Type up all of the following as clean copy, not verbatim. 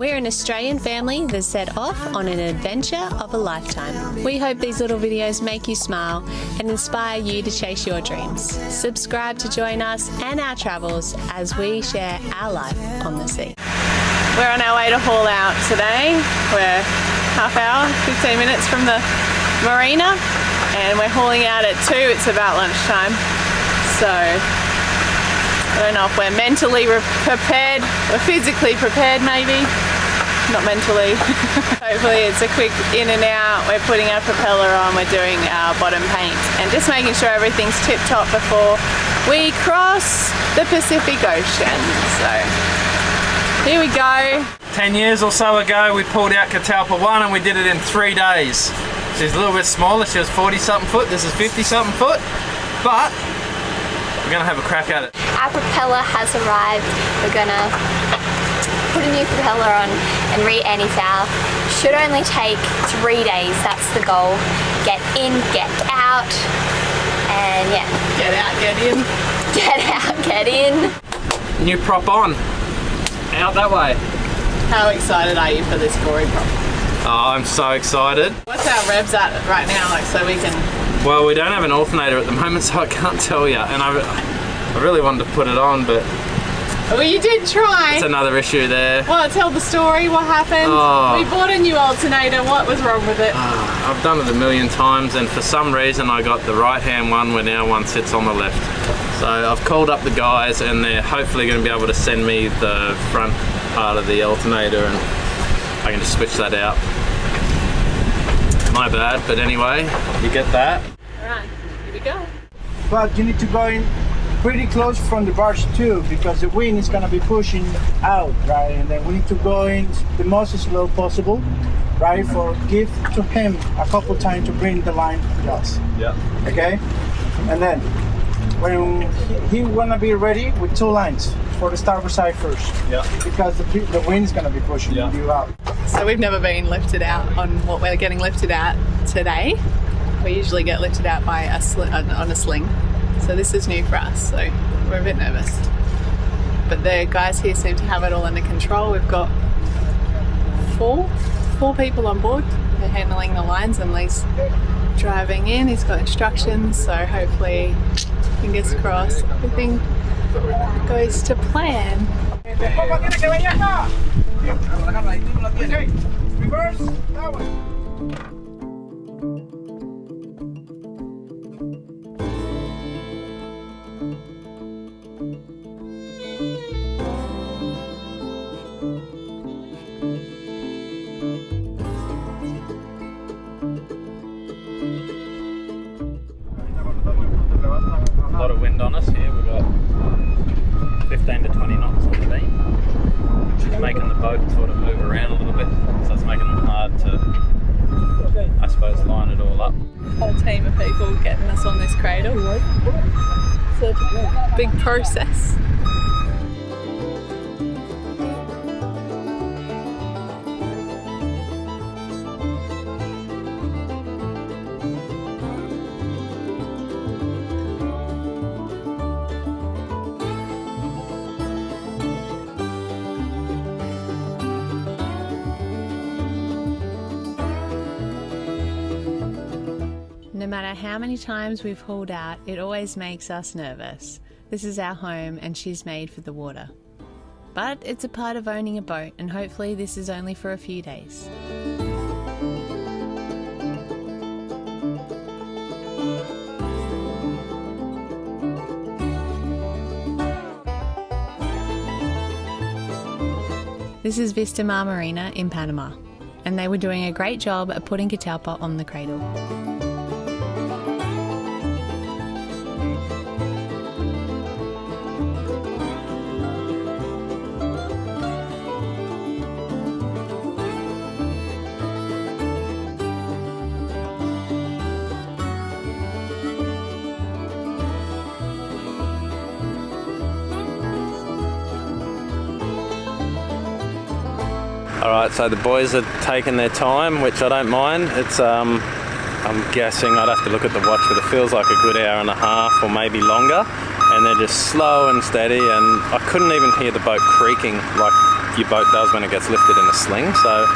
We're an Australian family that set off on an adventure of a lifetime. We hope these little videos make you smile and inspire you to chase your dreams. Subscribe to join us and our travels as we share our life on the sea. We're on our way to haul out today. We're half hour, 15 minutes from the marina, and we're hauling out at 2. It's about lunchtime. So I don't know if we're mentally prepared, or physically prepared maybe, not mentally. Hopefully it's a quick in and out. We're putting our propeller on, we're doing our bottom paint and just making sure everything's tip top before we cross the Pacific Ocean. So here we go. 10 years or so ago we pulled out Catalpa 1 and we did it in 3 days. She's a little bit smaller, she was 40 something foot, this is 50 something foot, but we're gonna have a crack at it. Our propeller has arrived. We're gonna put a new propeller on and re-anti-foul. Should only take 3 days, that's the goal. Get in, get out, and yeah. Get out, get in. Get out, get in. New prop on. Out that way. How excited are you for this gory prop? Oh, I'm so excited. What's our revs at right now, like, so we can... Well, we don't have an alternator at the moment, so I can't tell you, and I really wanted to put it on, but... Well, you did try. It's another issue there. Well, tell the story, what happened? Oh. We bought a new alternator, what was wrong with it? I've done it a million times, and for some reason I got the right hand one where now one sits on the left. So I've called up the guys and they're hopefully going to be able to send me the front part of the alternator and I can just switch that out. My bad, but anyway, you get that. Alright, here we go. But you need to go in pretty close from the barge too, because the wind is going to be pushing out, right? And then we need to go in the most slow possible, right? Give to him a couple times to bring the line to us. Yeah. Okay? And then when he wanna be ready with 2 lines for the starboard side first. Yeah. Because the wind is gonna be pushing you out. So we've never been lifted out on what we're getting lifted out today. We usually get lifted out by on a sling. So this is new for us, so we're a bit nervous. But the guys here seem to have it all under control. We've got four people on board. They're handling the lines and Lee's driving in. He's got instructions, so hopefully, fingers crossed, everything goes to plan. Reverse, that one. A lot of wind on us here, we've got 15 to 20 knots on the beam, which is making the boat sort of move around a little bit, so it's making it hard to, I suppose, line it all up. Whole team of people getting us on this cradle. It's a big process. No matter how many times we've hauled out, it always makes us nervous. This is our home and she's made for the water. But it's a part of owning a boat, and hopefully this is only for a few days. This is Vista Mar Marina in Panama, and they were doing a great job at putting Catalpa on the cradle. Alright, so the boys are taking their time, which I don't mind. It's I'm guessing, I'd have to look at the watch, but it feels like a good hour and a half or maybe longer, and they're just slow and steady, and I couldn't even hear the boat creaking. Like, your boat does when it gets lifted in a sling. So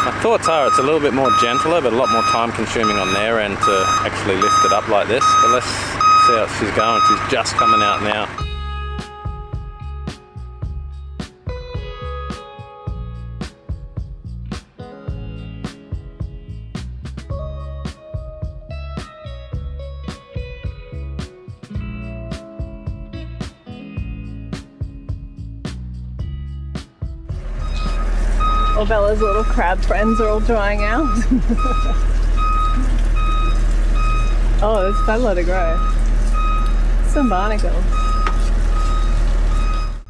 my thoughts are it's a little bit more gentler, but a lot more time consuming on their end to actually lift it up like this. But let's see how she's going. She's just coming out now. All Bella's little crab friends are all drying out. Oh, there's quite a lot to grow. Some barnacles.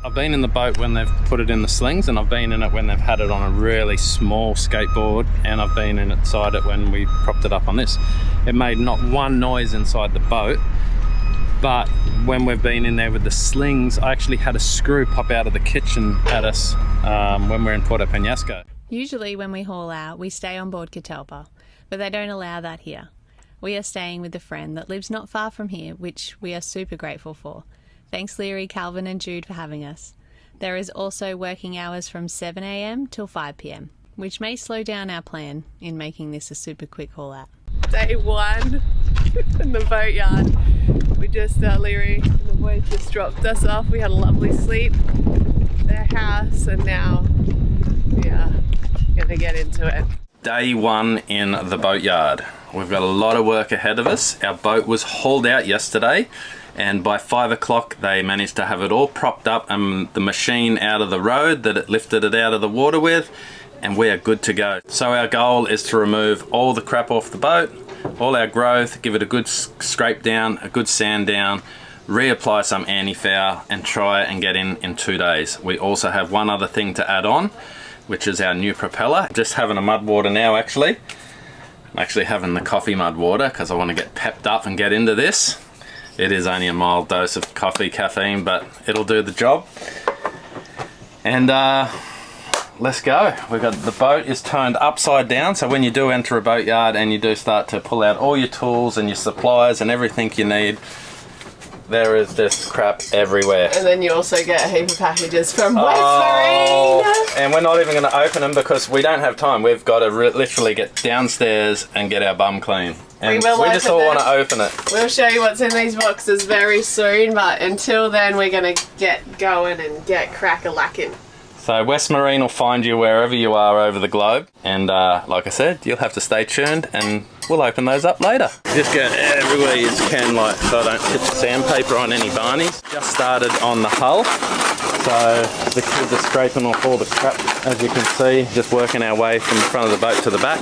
I've been in the boat when they've put it in the slings, and I've been in it when they've had it on a really small skateboard, and I've been inside it when we propped it up on this. It made not one noise inside the boat, but when we've been in there with the slings, I actually had a screw pop out of the kitchen at us when we're in Puerto Penasco. Usually when we haul out, we stay on board Catalpa, but they don't allow that here. We are staying with a friend that lives not far from here, which we are super grateful for. Thanks Leary, Calvin and Jude for having us. There is also working hours from 7 a.m. till 5 p.m, which may slow down our plan in making this a super quick haul out. Day one in the boatyard. We just, Leary and the boys just dropped us off. We had a lovely sleep at their house, and now we are gonna get into it. Day one in the boatyard. We've got a lot of work ahead of us. Our boat was hauled out yesterday, and by 5 o'clock they managed to have it all propped up and the machine out of the road that it lifted it out of the water with, and we are good to go. So our goal is to remove all the crap off the boat, all our growth, give it a good scrape down, a good sand down, reapply some anti-foul, and try and get in 2 days. We also have one other thing to add on, which is our new propeller. Just having a mud water now actually. I'm actually having the coffee mud water because I want to get pepped up and get into this. It is only a mild dose of coffee caffeine, but it'll do the job. And let's go. The boat is turned upside down, so when you do enter a boatyard and you do start to pull out all your tools and your supplies and everything you need, there is just crap everywhere. And then you also get a heap of packages from West Marine. And we're not even going to open them because we don't have time. We've got to literally get downstairs and get our bum clean. And we just all want to open it. We'll show you what's in these boxes very soon, but until then we're going to get going and get crack-a-lacking. So West Marine will find you wherever you are over the globe, and like I said, you'll have to stay tuned and we'll open those up later. Just go everywhere you can, like, so I don't tip the sandpaper on any barneys. Just started on the hull, so the kids are scraping off all the crap, as you can see, just working our way from the front of the boat to the back,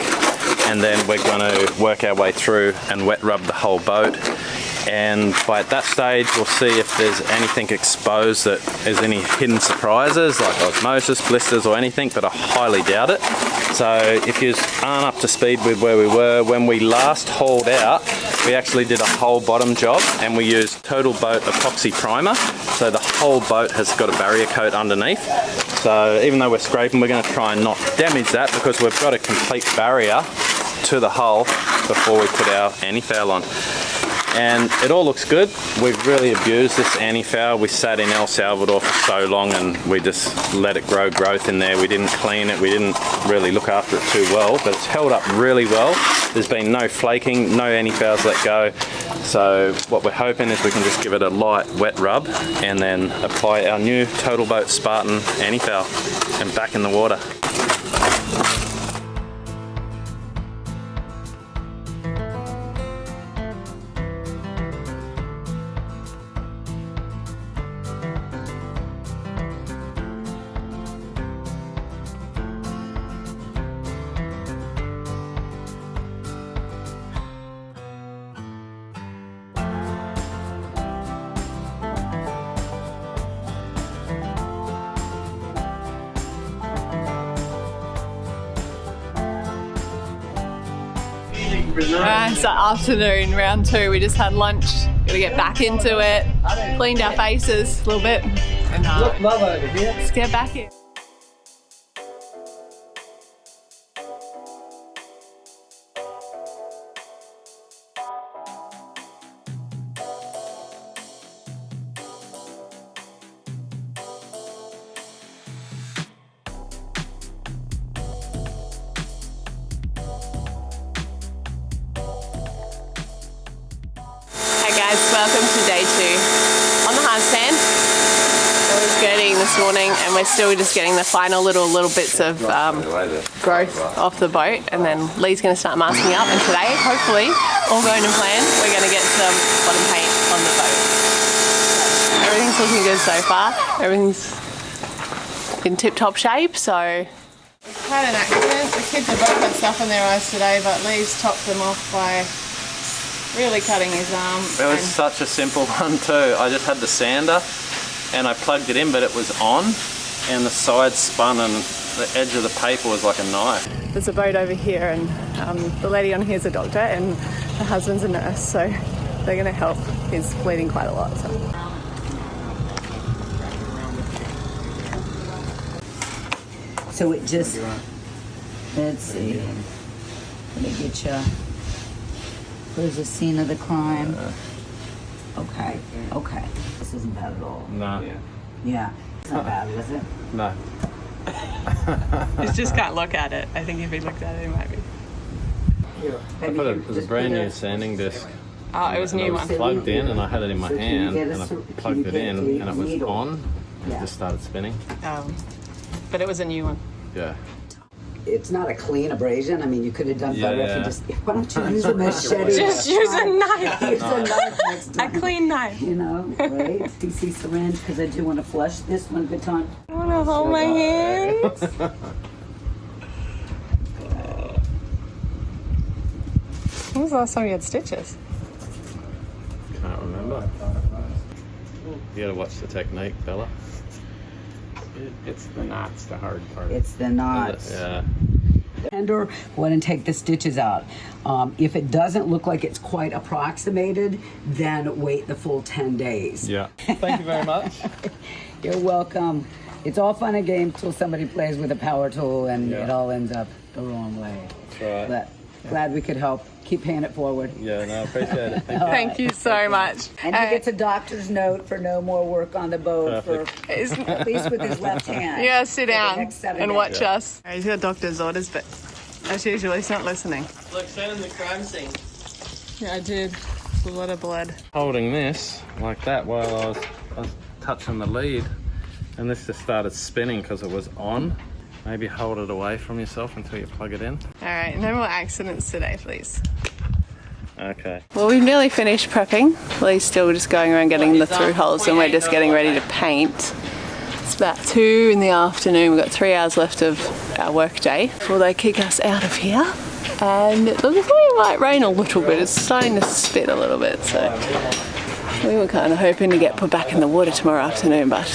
and then we're going to work our way through and wet rub the whole boat. And by that stage we'll see if there's anything exposed that is any hidden surprises like osmosis, blisters or anything, but I highly doubt it. So if you aren't up to speed with where we were, when we last hauled out, we actually did a whole bottom job and we used Total Boat epoxy primer, so the whole boat has got a barrier coat underneath. So even though we're scraping, we're going to try and not damage that because we've got a complete barrier to the hull before we put our anti-foul on. And it all looks good. We've really abused this anti-foul. We sat in El Salvador for so long and we just let it grow growth in there. We didn't clean it, we didn't really look after it too well, but it's held up really well. There's been no flaking, no anti-fouls let go. So what we're hoping is we can just give it a light wet rub and then apply our new Total Boat Spartan anti-foul and back in the water. So afternoon, round 2, we just had lunch, gotta get back into it, cleaned our faces a little bit, and let's get back in. on the handstand. So we're skirting this morning and we're still just getting the final little bits of growth off the boat, and then Lee's going to start masking up, and today, hopefully, all going to plan, we're going to get some bottom paint on the boat. So everything's looking good so far. Everything's in tip-top shape, so... We've had an accident. The kids have both had stuff in their eyes today, but Lee's topped them off by really cutting his arm. It was such a simple one too. I just had the sander and I plugged it in, but it was on and the side spun and the edge of the paper was like a knife. There's a boat over here, and the lady on here is a doctor and her husband's a nurse, so they're going to help. He's bleeding quite a lot. So it just, let's see, let me get you, where's the scene of the crime? Okay, okay. This isn't bad at all. No. Yeah, it's not bad, is it? No. He just can't look at it. I think if he looked at it, he might be. I thought it was a brand new sanding disc. Oh, it was a new one. Plugged in and I had it in my hand and I plugged it in and it was on and it just started spinning. But it was a new one. Yeah. It's not a clean abrasion. I mean, you could have done better if you just, why don't you use a machete? Just use a knife. Use a knife next time. A clean knife. You know, right? PC syringe, because I do want to flush this one good time. I want to hold my hands. When was the last time you had stitches? Can't remember. You gotta watch the technique, fella. It's the knots, the hard part. It's the knots. Yeah. Or go ahead and take the stitches out. If it doesn't look like it's quite approximated, then wait the full 10 days. Yeah. Thank you very much. You're welcome. It's all fun and games till somebody plays with a power tool and it all ends up the wrong way. That's right. But glad we could help. Keep paying it forward. Yeah, no, I appreciate it. Thank you so much. And he gets a doctor's note for no more work on the boat for at least with his left hand. Yeah, sit down and watch Yeah. us. He's got doctor's orders, but as usual, he's not listening. Look, show him the crime scene. Yeah, I did. It's a lot of blood. Holding this like that while I was touching the lead, and this just started spinning because it was on. Maybe hold it away from yourself until you plug it in. All right, no more accidents today, please. Okay. Well, we've nearly finished prepping. Lee's still just going around getting the through holes, and we're just getting ready to paint. It's about 2 in the afternoon. We've got 3 hours left of our work day before they kick us out of here. And it looks like it might rain a little bit. It's starting to spit a little bit, so we were kind of hoping to get put back in the water tomorrow afternoon, but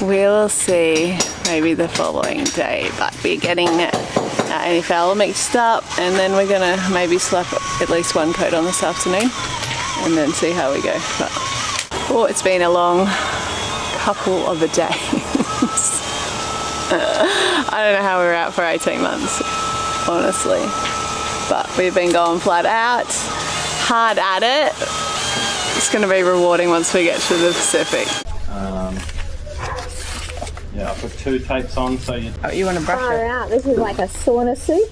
we'll see. Maybe the following day, but we're getting NFL mixed up, and then we're gonna maybe slap at least 1 coat on this afternoon and then see how we go. But oh, it's been a long couple of days. I don't know how we were out for 18 months, honestly, but we've been going flat out, hard at it. It's gonna be rewarding once we get to the Pacific. Yeah, I put 2 tapes on so you... Oh, you want to brush Far it? out. This is like a sauna suit.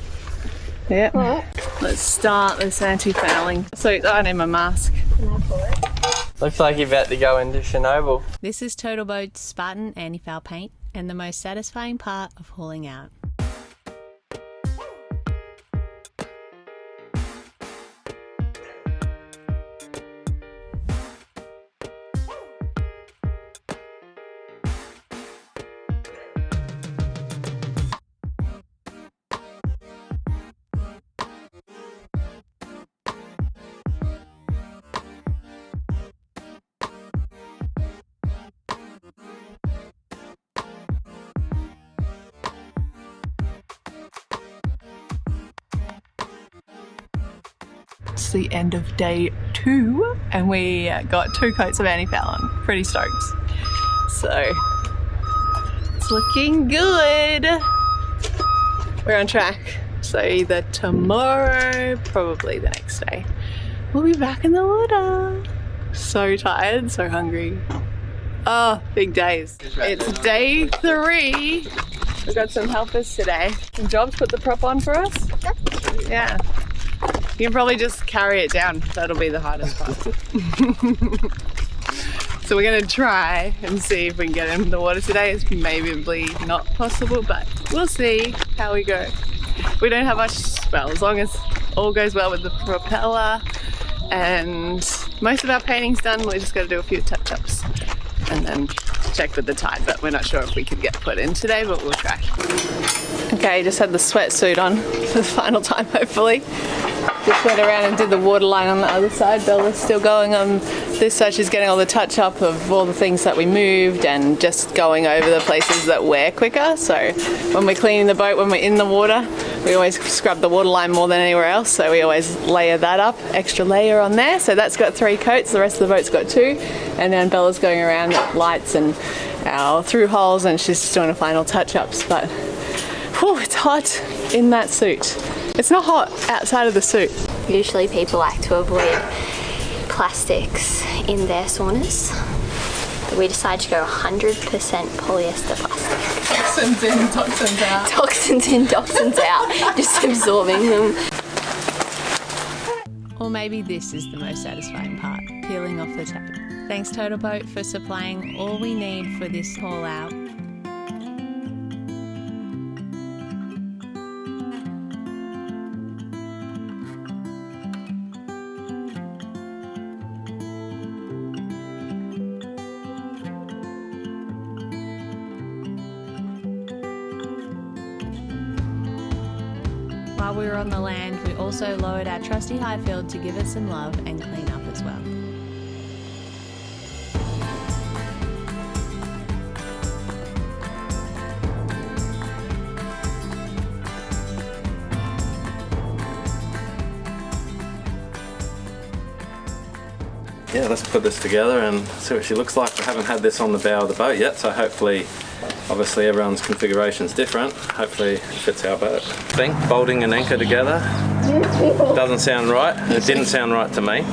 Yeah. Right. Let's start this anti-fouling. So I need my mask. Can I pull it? Looks like you're about to go into Chernobyl. This is Total Boat's Spartan anti-foul paint, and the most satisfying part of hauling out. It's the end of day 2 and we got 2 coats of anti-foul on. Pretty stoked. So it's looking good. We're on track. So either tomorrow, probably the next day, we'll be back in the water. So tired, so hungry. Oh, big days. It's day 3. We've got some helpers today. Can Jobs put the prop on for us? Yeah. You can probably just carry it down. That'll be the hardest part. So we're gonna try and see if we can get in the water today. It's maybe not possible, but we'll see how we go. We don't have much, well, as long as all goes well with the propeller and most of our painting's done, we just gotta do a few touch-ups and then check with the tide, but we're not sure if we could get put in today, but we'll try. Okay, just had the sweatsuit on for the final time, hopefully. Just went around and did the water line on the other side. Bella's still going on this side. She's getting all the touch up of all the things that we moved and just going over the places that wear quicker. So when we're cleaning the boat, when we're in the water, we always scrub the water line more than anywhere else. So we always layer that up, extra layer on there. So that's got 3 coats. The rest of the boat's got 2. And then Bella's going around lights and our through holes, and she's just doing the final touch ups. But whew, it's hot in that suit. It's not hot outside of the suit. Usually people like to avoid plastics in their saunas, but we decided to go 100% polyester plastic. Toxins in, toxins out. Toxins in, toxins out, just absorbing them. Or maybe this is the most satisfying part, peeling off the tab. Thanks Total Boat for supplying all we need for this haul out. While we were on the land, we also lowered our trusty Highfield to give it some love and clean up as well. Yeah, let's put this together and see what she looks like. We haven't had this on the bow of the boat yet, so hopefully, obviously everyone's configuration is different. Hopefully it fits our boat. I think bolting an anchor together doesn't sound right. It didn't sound right to me.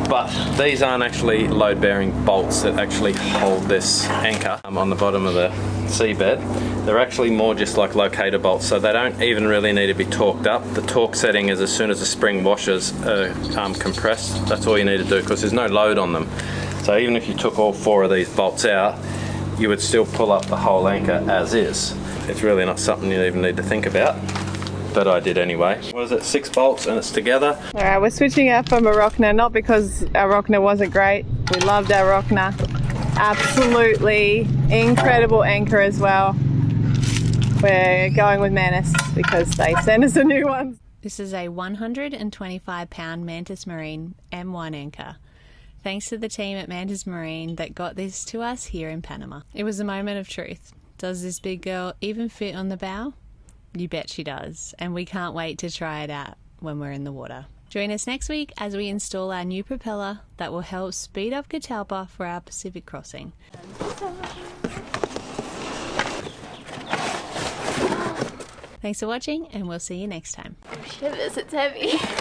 But these aren't actually load-bearing bolts that actually hold this anchor on the bottom of the seabed. They're actually more just like locator bolts, so they don't even really need to be torqued up. The torque setting is as soon as the spring washers are compressed. That's all you need to do, because there's no load on them. So even if you took all 4 of these bolts out, you would still pull up the whole anchor as is. It's really not something you even need to think about, but I did anyway. What is it, 6 bolts and it's together? Alright, we're switching out from a Rockner, not because our Rockner wasn't great. We loved our Rockner. Absolutely incredible anchor as well. We're going with Manus because they sent us a new one. This is a 125-pound Mantis Marine M1 anchor. Thanks to the team at Mantis Marine that got this to us here in Panama. It was a moment of truth. Does this big girl even fit on the bow? You bet she does, and we can't wait to try it out when we're in the water. Join us next week as we install our new propeller that will help speed up Catalpa for our Pacific crossing. Thanks for watching, and we'll see you next time. Shivers, it's heavy.